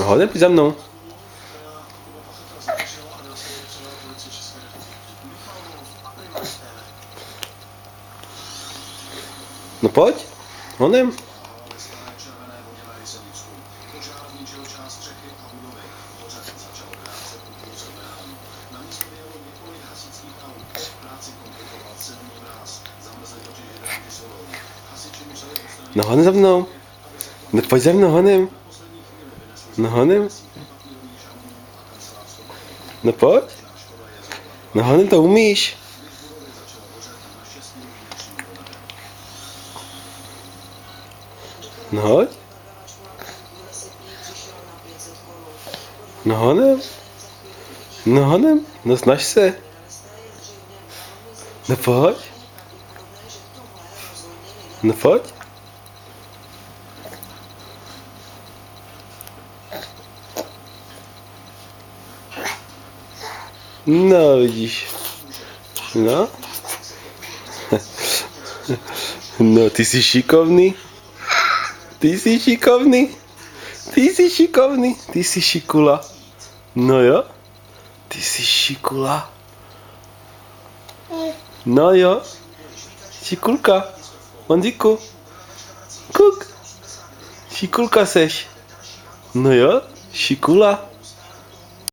honem, pojď za mnou. No pojď, honem. No honem za mnou. No pojď za mnou, honem. No honem. No pojď. No honem to umíš. No hoď. No honem. No honem. No snaž se. No pojď. No pojď. No vidíš. No. No ty jsi šikovný. Ty jsi šikovný. Ty jsi šikovný. Ty jsi šikula. No jo. Ty jsi šikula. No jo. Šikulka. Honzíku. Kuk. Šikulka seš. No jo. Šikula.